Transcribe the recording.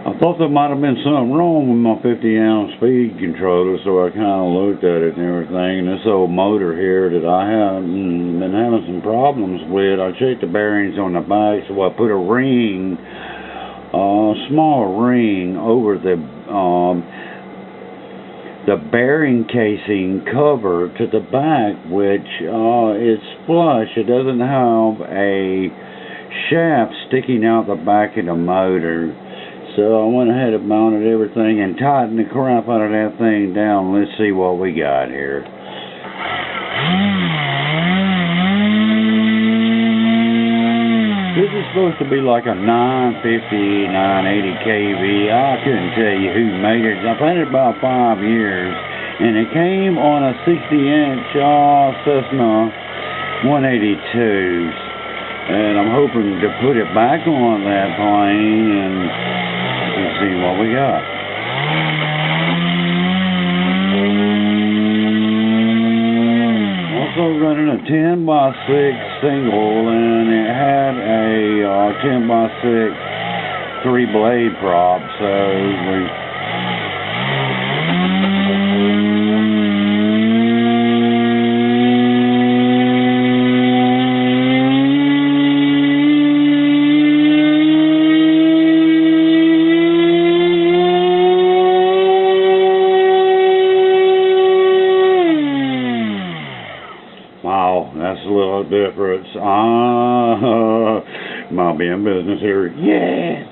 I thought there might have been something wrong with my 50-ounce speed controller, so I kind of looked at it and everything. And this old motor here that I have been having some problems with, I checked the bearings on the back, so I put a ring, small ring, over the bearing casing cover to the back, which it's flush. It doesn't have a shaft sticking out the back of the motor. So I went ahead and mounted everything and tightened the crap out of that thing down. Let's see what we got here. This is supposed to be like a 950, 980 kV. I couldn't tell you who made it. I've had it about 5 years, and it came on a 60-inch Ceasna 182s. And I'm hoping to put it back on that plane and see what we got. Also running a 10x6 single, and it had a 10x6 3-blade prop, so we wow, that's a little difference. Might be in business here. Yeah.